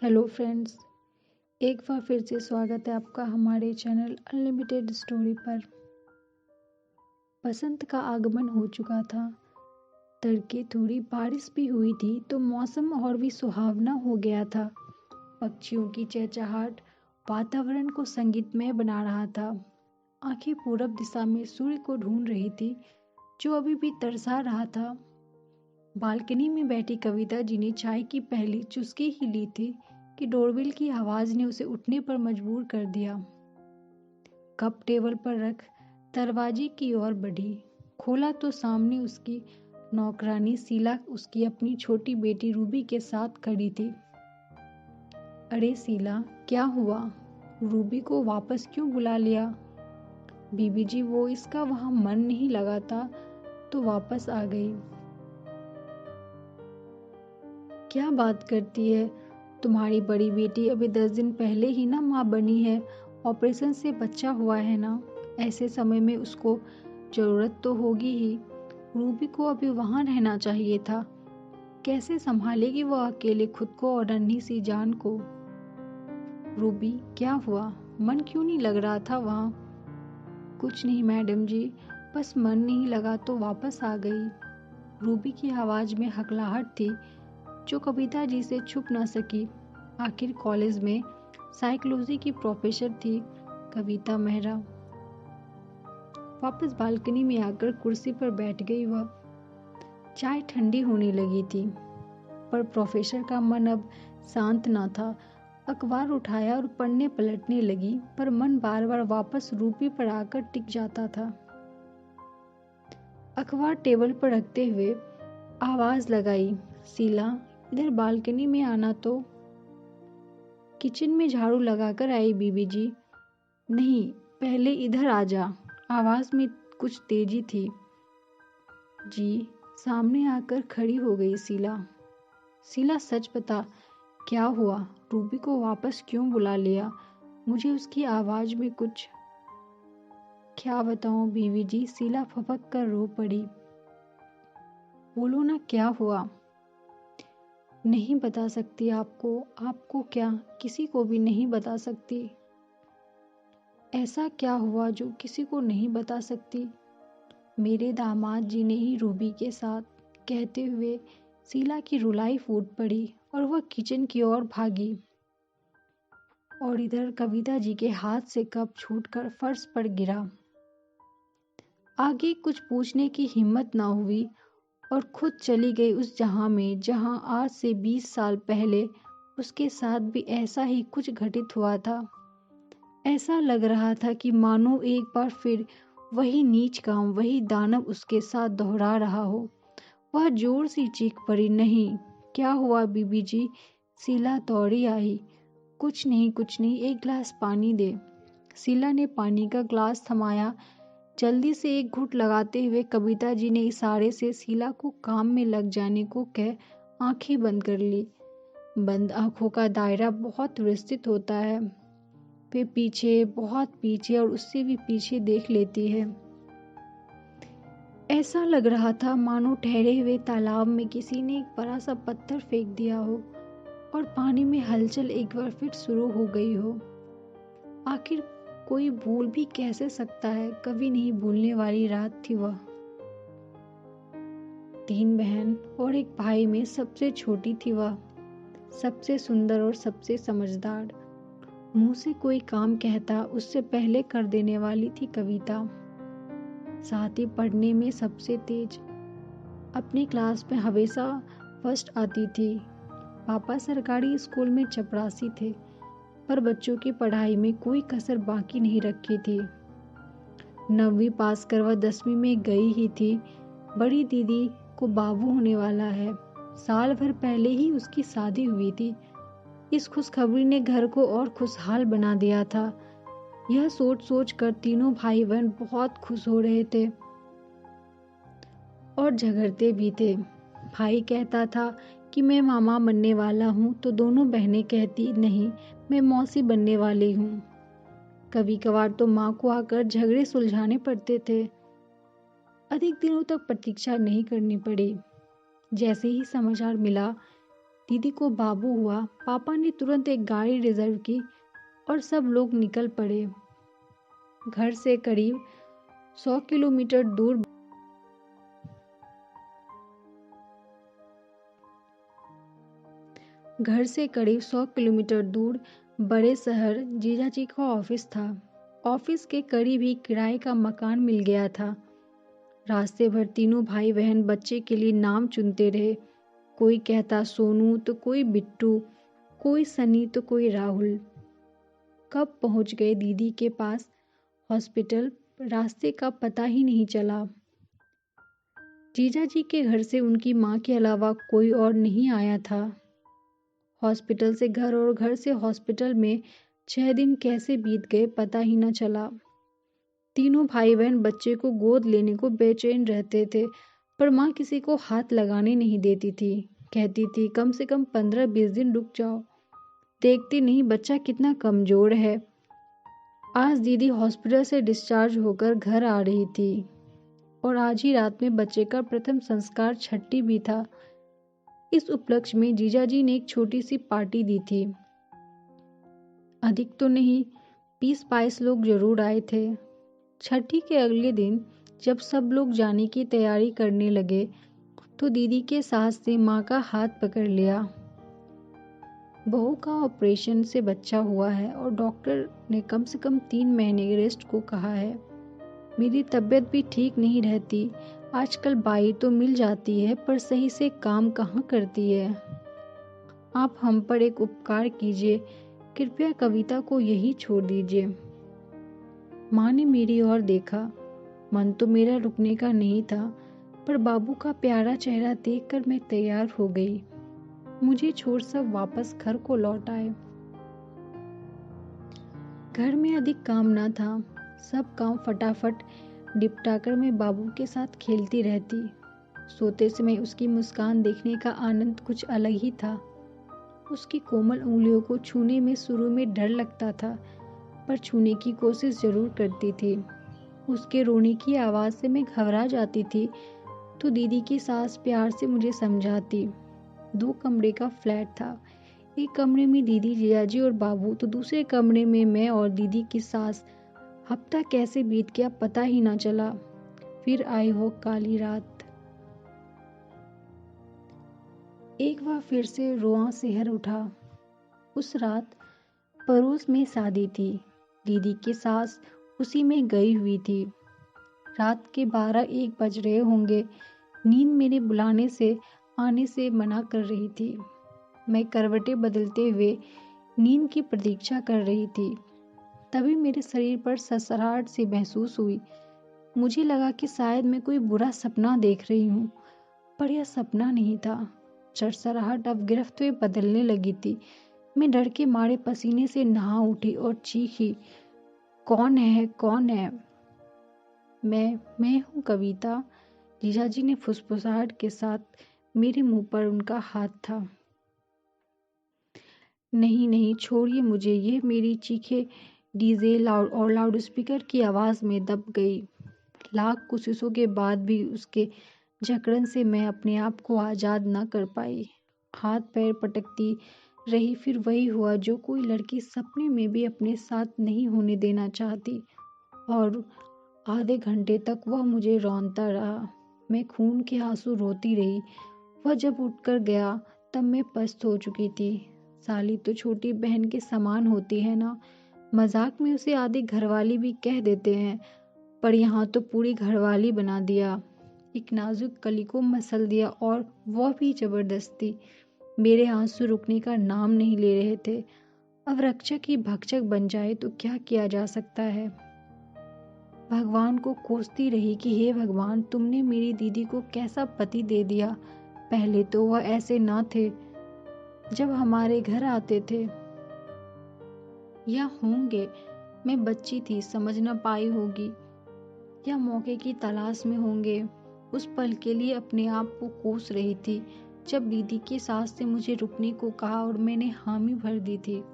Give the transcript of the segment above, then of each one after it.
Hello friends, एक बार फिर से स्वागत है आपका हमारे चैनल अनलिमिटेड स्टोरी पर। बसंत का आगमन हो चुका था। तड़के थोड़ी बारिश भी हुई थी तो मौसम और भी सुहावना हो गया था। पक्षियों की चहचहाट वातावरण को संगीतमय बना रहा था। आंखें पूरब दिशा में सूर्य को ढूंढ रही थी जो अभी भी तरसा रहा था। बालकनी में बैठी कविता जी ने चाय की पहली चुस्की ही ली थी कि डोरबेल की आवाज ने उसे उठने पर मजबूर कर दिया। कप टेबल पर रख दरवाजे की ओर बढ़ी। खोला तो सामने उसकी नौकरानी शीला उसकी अपनी छोटी बेटी रूबी के साथ खड़ी थी। अरे शीला, क्या हुआ? रूबी को वापस क्यों बुला लिया? बीबी जी, वो इसका वहां मन नहीं लगा था तो वापस आ गई। क्या बात करती है? तुम्हारी बड़ी बेटी अभी 10 दिन पहले ही ना माँ बनी है। ऑपरेशन से बच्चा हुआ है ना। ऐसे समय में उसको जरूरत तो होगी ही। रूबी को अभी वहां रहना चाहिए था। कैसे संभालेगी वो अकेले खुद को और नन्ही सी जान को? रूबी, क्या हुआ? मन क्यों नहीं लग रहा था वहां? कुछ नहीं मैडम जी, बस मन नहीं लगा तो वापस आ गई। रूबी की आवाज में हकलाहट थी जो कविता जी से छुप ना सकी। आखिर कॉलेज में साइकोलॉजी की प्रोफेसर थी कविता मेहरा। वापस बालकनी में आकर कुर्सी पर बैठ गई वह। चाय ठंडी होने लगी थी पर प्रोफेसर का मन अब शांत ना था। अखबार उठाया और पढ़ने पलटने लगी पर मन बार बार वापस रूबी पर आकर टिक जाता था। अखबार टेबल पर रखते हुए आवाज लगाई, शीला, इधर बालकनी में आना तो। किचन में झाड़ू लगाकर आई बीबी जी। नहीं, पहले इधर आ जा। आवाज में कुछ तेजी थी। जी। सामने आकर खड़ी हो गई शीला। शीला, सच बता, क्या हुआ? रूबी को वापस क्यों बुला लिया? मुझे उसकी आवाज में कुछ। क्या बताऊं बीवी जी? शीला फपक कर रो पड़ी। बोलो ना, क्या हुआ? नहीं बता सकती आपको। आपको क्या, किसी को भी नहीं बता सकती। ऐसा क्या हुआ जो किसी को नहीं बता सकती? मेरे दामाद जी ने ही रूबी के साथ। कहते हुए शीला की रुलाई फूट पड़ी और वह किचन की ओर भागी। और इधर कविता जी के हाथ से कप छूटकर फर्श पर गिरा। आगे कुछ पूछने की हिम्मत ना हुई और खुद चली गई उस जहां में जहां आज से 20 साल पहले उसके साथ भी ऐसा ही कुछ घटित हुआ था। ऐसा लग रहा था कि मानो एक बार फिर वही नीच काम, वही दानव उसके साथ दोहरा रहा हो। वह जोर से चीख पड़ी, नहीं। क्या हुआ बीबी जी? शीला दौड़ी आई। कुछ नहीं कुछ नहीं, एक गिलास पानी दे। शीला ने पानी का ग्लास थमाया। जल्दी से एक घूंट लगाते हुए कविता जी ने इशारे से शीला को काम में लग जाने को कह आंखें बंद कर ली। बंद आंखों का दायरा बहुत विस्तृत होता है। वे पीछे, बहुत पीछे और उससे भी पीछे देख लेती है। ऐसा लग रहा था मानो ठहरे हुए तालाब में किसी ने एक बड़ा सा पत्थर फेंक दिया हो और पानी में हलचल एक बार फिर शुरू हो गई हो। आखिर कोई भूल भी कैसे सकता है? कभी नहीं भूलने वाली रात थी वह। 3 बहन और एक भाई में सबसे छोटी थी वह। सबसे सुंदर और सबसे समझदार। मुंह से कोई काम कहता उससे पहले कर देने वाली थी कविता। साथ ही पढ़ने में सबसे तेज। अपनी क्लास में हमेशा फर्स्ट आती थी। पापा सरकारी स्कूल में चपरासी थे पर बच्चों की पढ़ाई में कोई कसर बाकी नहीं रखी थी। 9वीं पास कर वह 10वीं में गई ही थी। बड़ी दीदी को बाबू होने वाला है। साल भर पहले ही उसकी शादी हुई थी। इस खुशखबरी ने घर को और खुशहाल बना दिया था। यह सोच सोच कर तीनों भाई बहन बहुत खुश हो रहे थे और झगड़ते भी थे। भाई कहता था कि मैं मामा बनने वाला हूँ तो दोनों बहनें कहती, नहीं, मैं मौसी बनने वाली हूँ। कभी कभार तो माँ को आकर झगड़े सुलझाने पड़ते थे। अधिक दिनों तक प्रतीक्षा नहीं करनी पड़ी। जैसे ही समाचार मिला दीदी को बाबू हुआ। पापा ने तुरंत एक गाड़ी रिजर्व की और सब लोग निकल पड़े। घर से करीब 100 किलोमीटर दूर बड़े शहर जीजाजी का ऑफिस था। ऑफिस के करीब ही किराए का मकान मिल गया था। रास्ते भर तीनों भाई बहन बच्चे के लिए नाम चुनते रहे। कोई कहता सोनू तो कोई बिट्टू, कोई सनी तो कोई राहुल। कब पहुंच गए दीदी के पास हॉस्पिटल, रास्ते का पता ही नहीं चला। जीजाजी के घर से उनकी माँ के अलावा कोई और नहीं आया था। हॉस्पिटल से घर और घर से हॉस्पिटल में 6 दिन कैसे बीत गए पता ही न चला। तीनों भाई बहन बच्चे को गोद लेने को बेचैन रहते थे, पर माँ किसी को हाथ लगाने नहीं देती थी। कहती थी कम से कम 15-20 दिन रुक जाओ, देखती नहीं बच्चा कितना कमजोर है। आज दीदी हॉस्पिटल से डिस्चार्ज होकर घर आ रही थी और आज ही रात में बच्चे का प्रथम संस्कार छठी भी था। इस उपलक्ष्य में जीजाजी ने एक छोटी सी पार्टी दी थी। अधिक तो नहीं, 20-22 लोग जरूर आए थे। छठी के अगले दिन जब सब लोग जाने की तैयारी करने लगे तो दीदी के सास ने माँ का हाथ पकड़ लिया। बहू का ऑपरेशन से बच्चा हुआ है और डॉक्टर ने कम से कम 3 महीने रेस्ट को कहा है। मेरी तबीयत भी ठीक नहीं रहती। आजकल बाई तो मिल जाती है पर सही से काम कहाँ करती है। आप हम पर एक उपकार कीजिए, कृपया कविता को यही छोड़ दीजिए। माँ ने मेरी ओर देखा। मन तो मेरा रुकने का नहीं था, पर बाबू का प्यारा चेहरा देखकर मैं तैयार हो गई। मुझे छोड़ सब वापस घर को लौट आए। घर में अधिक काम न था। सब काम फटाफट निपटाकर मैं बाबू के साथ खेलती रहती। सोते समय उसकी मुस्कान देखने का आनंद कुछ अलग ही था। उसकी कोमल उंगलियों को छूने में शुरू में डर लगता था, पर छूने की कोशिश जरूर करती थी। उसके रोने की आवाज़ से मैं घबरा जाती थी तो दीदी की सास प्यार से मुझे समझाती। 2 कमरे का फ्लैट था। एक कमरे में दीदी, जियाजी और बाबू, तो दूसरे कमरे में मैं और दीदी की सास। हफ्ता कैसे बीत गया पता ही ना चला। फिर आई वो काली रात। एक बार फिर से रोआं सिहर उठा। उस रात पड़ोस में शादी थी। दीदी की सास उसी में गई हुई थी। रात के 12-1 बज रहे होंगे। नींद मेरे बुलाने से आने से मना कर रही थी। मैं करवटें बदलते हुए नींद की प्रतीक्षा कर रही थी। तभी मेरे शरीर पर सरसराहट सी महसूस हुई। मुझे लगा कि शायद मैं कोई बुरा सपना देख रही हूँ, पर यह सपना नहीं था। सरसराहट अब गिरफ्त में बदलने लगी थी। मैं डर के मारे पसीने से नहा उठी और चीखी, कौन है, कौन है? मैं हूँ कविता। जीजाजी ने फुसफुसाहट के साथ, मेरे मुंह पर उनका हाथ था। नहीं नहीं, छोड़िए मुझे। ये मेरी चीखें डीजे लाउड स्पीकर की आवाज़ में दब गई। लाख कोशिशों के बाद भी उसके जकड़न से मैं अपने आप को आज़ाद न कर पाई। हाथ पैर पटकती रही। फिर वही हुआ जो कोई लड़की सपने में भी अपने साथ नहीं होने देना चाहती, और आधे घंटे तक वह मुझे रौंदता रहा। मैं खून के आंसू रोती रही। वह जब उठकर गया तब मैं पस्त हो चुकी थी। साली तो छोटी बहन के समान होती है ना। मजाक में उसे आधी घरवाली भी कह देते हैं, पर यहाँ तो पूरी घरवाली बना दिया। एक नाजुक कली को मसल दिया, और वह भी जबरदस्ती। मेरे आंसू रुकने का नाम नहीं ले रहे थे। अब रक्षक ही भक्षक बन जाए तो क्या किया जा सकता है। भगवान को कोसती रही कि हे भगवान, तुमने मेरी दीदी को कैसा पति दे दिया। पहले तो वह ऐसे ना थे जब हमारे घर आते थे, या होंगे। मैं बच्ची थी, समझ न पाई होगी, या मौके की तलाश में होंगे। उस पल के लिए अपने आप को कोस रही थी जब दीदी की सास ने मुझे रुकने को कहा और मैंने हामी भर दी थी।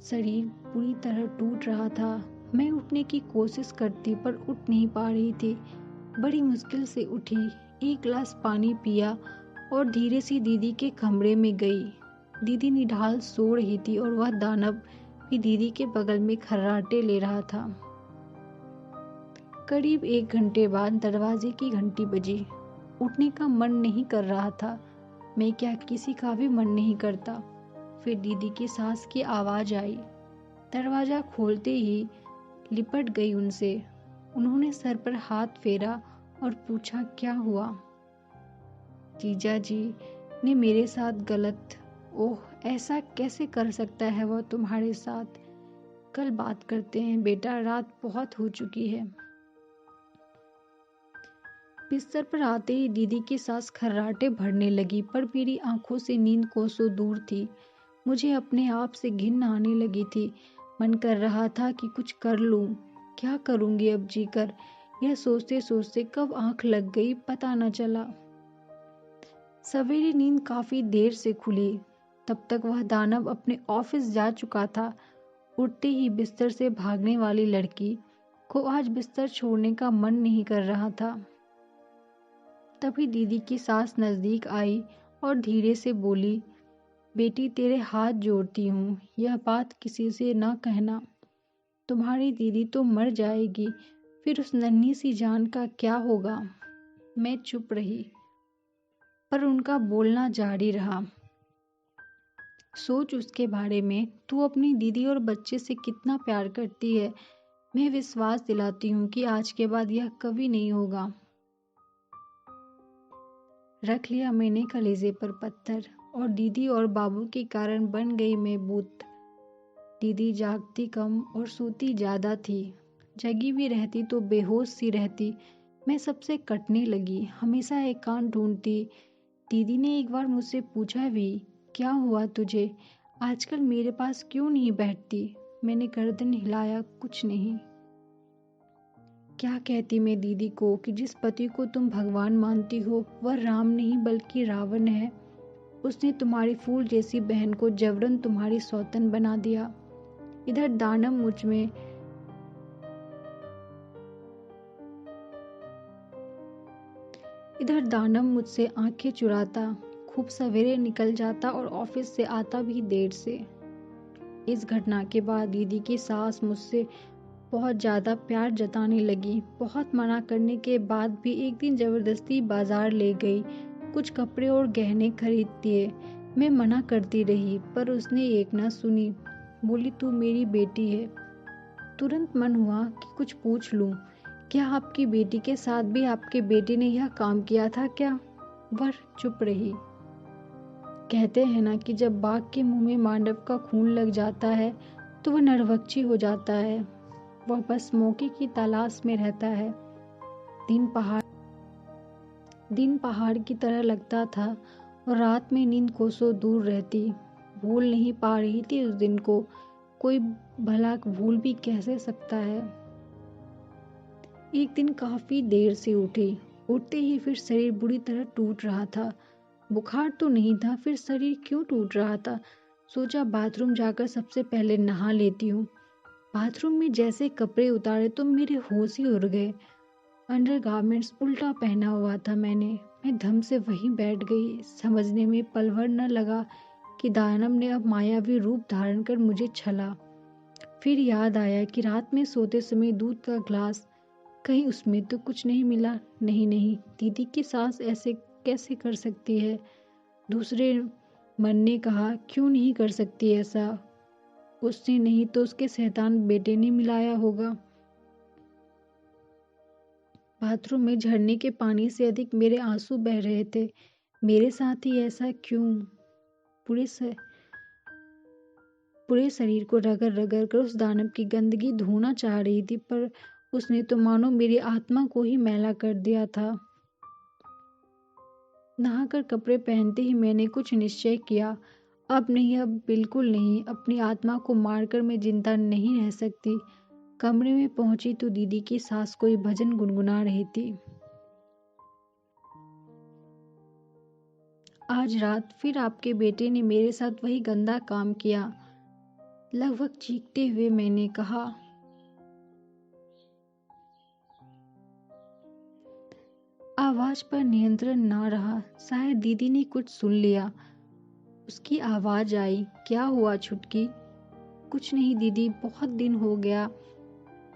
शरीर पूरी तरह टूट रहा था। मैं उठने की कोशिश करती पर उठ नहीं पा रही थी। बड़ी मुश्किल से उठी। एक गिलास पानी पिया और धीरे से दीदी के कमरे में गई। दीदी निढाल सो रही थी और वह दानव भी दीदी के बगल में खर्राटे ले रहा था। करीब 1 घंटे बाद दरवाजे की घंटी बजी। उठने का मन नहीं कर रहा था। मैं क्या, किसी का भी मन नहीं करता। फिर दीदी की सास की आवाज़ आई। दरवाज़ा खोलते ही लिपट गई उनसे। उन्होंने सर पर हाथ फेरा और पूछा, क्या हुआ? जीजा जी ने मेरे साथ गलत। ओह, ऐसा कैसे कर सकता है वह तुम्हारे साथ? कल बात करते हैं बेटा, रात बहुत हो चुकी है। बिस्तर पर आते ही दीदी की सांस खर्राटे भरने लगी, पर मेरी आंखों से नींद कोसों दूर थी। मुझे अपने आप से घिन आने लगी थी। मन कर रहा था कि कुछ कर लूं। क्या करूंगी अब जीकर? यह सोचते सोचते कब आंख लग गई पता न चला। सवेरे नींद काफी देर से खुली। तब तक वह दानव अपने ऑफिस जा चुका था। उठते ही बिस्तर से भागने वाली लड़की को आज बिस्तर छोड़ने का मन नहीं कर रहा था। तभी दीदी की सास नजदीक आई और धीरे से बोली, बेटी तेरे हाथ जोड़ती हूँ, यह बात किसी से ना कहना। तुम्हारी दीदी तो मर जाएगी, फिर उस नन्ही सी जान का क्या होगा? मैं चुप रही, पर उनका बोलना जारी रहा। सोच उसके बारे में, तू अपनी दीदी और बच्चे से कितना प्यार करती है। मैं विश्वास दिलाती हूँ कि आज के बाद यह कभी नहीं होगा। रख लिया मैंने कलेजे पर पत्थर, और दीदी और बाबू के कारण बन गई मैं बूत। दीदी जागती कम और सोती ज्यादा थी। जगी भी रहती तो बेहोश सी रहती। मैं सबसे कटने लगी, हमेशा एक कान ढूंढती। दीदी ने एक बार मुझसे पूछा भी, क्या हुआ तुझे, आजकल मेरे पास क्यों नहीं बैठती? मैंने गर्दन हिलाया, कुछ नहीं। क्या कहती मैं दीदी को कि जिस पति को तुम भगवान मानती हो वह राम नहीं बल्कि रावण है। उसने तुम्हारी फूल जैसी बहन को जबरन तुम्हारी सौतन बना दिया। इधर दानव मुझसे आंखें चुराता, खूब सवेरे निकल जाता और ऑफिस से आता भी देर से। इस घटना के बाद दीदी की सास मुझसे बहुत ज़्यादा प्यार जताने लगी। बहुत मना करने के बाद भी एक दिन ज़बरदस्ती बाजार ले गई, कुछ कपड़े और गहने खरीद दिए। मैं मना करती रही, पर उसने एक न सुनी। बोली, तू मेरी बेटी है। तुरंत मन हुआ कि कुछ पूछ लूं, क्या आपकी बेटी के साथ भी आपके बेटे ने यह काम किया था क्या? वह चुप रही। कहते हैं ना कि जब बाघ के मुंह में मांडव का खून लग जाता है तो वह नरभक्षी हो जाता है। वह बस मौके की तलाश में रहता है। दिन पहाड़ की तरह लगता था और रात में नींद कोसों दूर रहती। भूल नहीं पा रही थी उस दिन को। कोई भला भूल भी कैसे सकता है? एक दिन काफी देर से उठते ही फिर शरीर बुरी तरह टूट रहा था। बुखार तो नहीं था, फिर शरीर क्यों टूट रहा था? सोचा बाथरूम जाकर सबसे पहले नहा लेती हूँ। बाथरूम में जैसे कपड़े उतारे तो मेरे होश ही उड़ गए। अंडरगारमेंट्स उल्टा पहना हुआ था मैं धम से वहीं बैठ गई। समझने में पल भर न लगा कि दानव ने अब मायावी रूप धारण कर मुझे छला। फिर याद आया कि रात में सोते समय दूध का ग्लास, कहीं उसमें तो कुछ नहीं मिला। नहीं, दीदी की सास ऐसे कैसे कर सकती है? दूसरे मन ने कहा, क्यों नहीं कर सकती ऐसा? उसने नहीं तो उसके शैतान बेटे ने मिलाया होगा। बाथरूम में झरने के पानी से अधिक मेरे आंसू बह रहे थे। मेरे साथ ही ऐसा क्यों? पूरे शरीर को रगड़ रगड़ कर उस दानव की गंदगी धोना चाह रही थी, पर उसने तो मानो मेरी आत्मा को ही मैला कर दिया था। नहाकर कपड़े पहनते ही मैंने कुछ निश्चय किया। अब नहीं, अब बिल्कुल नहीं। अपनी आत्मा को मारकर मैं जिंदा नहीं रह सकती। कमरे में पहुंची तो दीदी की सास कोई भजन गुनगुना रही थी। आज रात फिर आपके बेटे ने मेरे साथ वही गंदा काम किया। लगभग चीखते हुए मैंने कहा। आवाज पर नियंत्रण ना रहा। शायद दीदी ने कुछ सुन लिया। उसकी आवाज आई, क्या हुआ छुटकी? कुछ नहीं दीदी, बहुत दिन हो गया,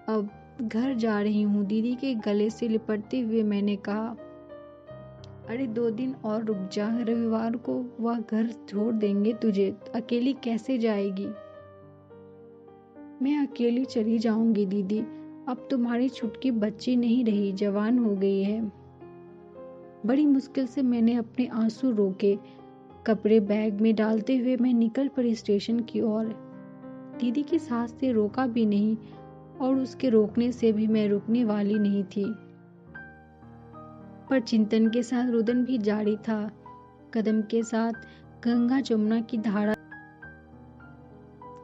अब घर जा रही हूँ। दीदी के गले से लिपटते हुए मैंने कहा, अरे 2 दिन और रुक जा, रविवार को वह घर छोड़ देंगे तुझे, अकेली कैसे जाएगी? मैं अकेली चली जाऊंगी दीदी, अब तुम्हारी छुटकी बच्ची नहीं रही, जवान हो गई है। बड़ी मुश्किल से मैंने अपने आंसू रोके। कपड़े बैग में डालते हुए मैं निकल पड़ी स्टेशन की ओर। दीदी की सांस से रोका भी नहीं और उसके रोकने से भी मैं रुकने वाली नहीं थी। पर चिंतन के साथ रुदन भी जारी था। कदम के साथ गंगा जमुना की धारा।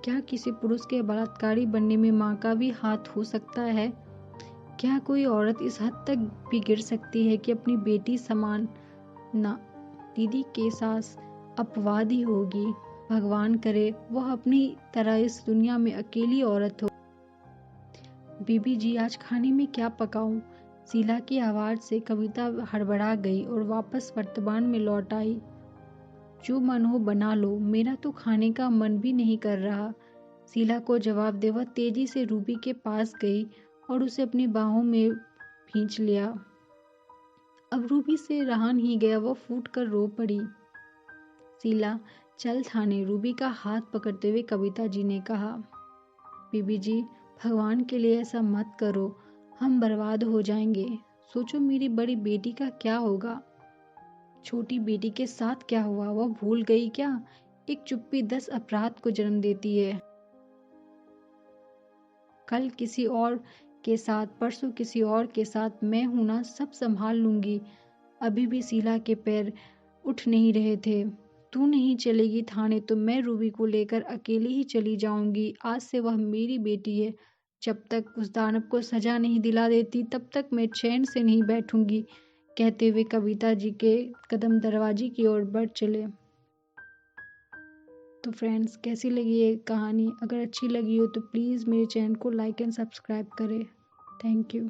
क्या किसी पुरुष के बलात्कारी बनने में माँ का भी हाथ हो सकता है? क्या कोई औरत इस हद तक भी गिर सकती है कि अपनी बेटी समान? ना, दीदी के सास अपवाद ही होगी। भगवान करे वह अपनी तरह इस दुनिया में अकेली औरत हो। बीबी जी, आज खाने में क्या पकाऊं? शीला की आवाज से कविता हड़बड़ा गई और वापस वर्तमान में लौट आई। जो मन हो बना लो, मेरा तो खाने का मन भी नहीं कर रहा। शीला को जवाब दे वह तेजी से रूबी के पास गई और उसे अपनी बाहों में खींच लिया। अब रूबी से रहा नहीं गया, वह फूट कर रो पड़ी। शीला, चल थाने, रूबी का हाथ पकड़ते हुए कविता जी ने कहा। बीबी जी, भगवान के लिए ऐसा मत करो, हम बर्बाद हो जाएंगे। सोचो मेरी बड़ी बेटी का क्या होगा? छोटी बेटी के साथ क्या हुआ, वह भूल गई क्या? एक चुप्पी 10 अपराध को जन्म देती है। कल किसी और के साथ, परसों किसी और के साथ, मैं हूं ना, सब संभाल लूंगी। अभी भी शीला के पैर उठ नहीं रहे थे। तू नहीं चलेगी थाने तो मैं रूबी को लेकर अकेली ही चली जाऊंगी। आज से वह मेरी बेटी है। जब तक उस दानव को सजा नहीं दिला देती तब तक मैं चैन से नहीं बैठूंगी। कहते हुए कविता जी के कदम दरवाजे की ओर बढ़ चले। तो फ्रेंड्स, कैसी लगी ये कहानी? अगर अच्छी लगी हो तो प्लीज़ मेरे चैनल को लाइक एंड सब्सक्राइब करें। Thank you.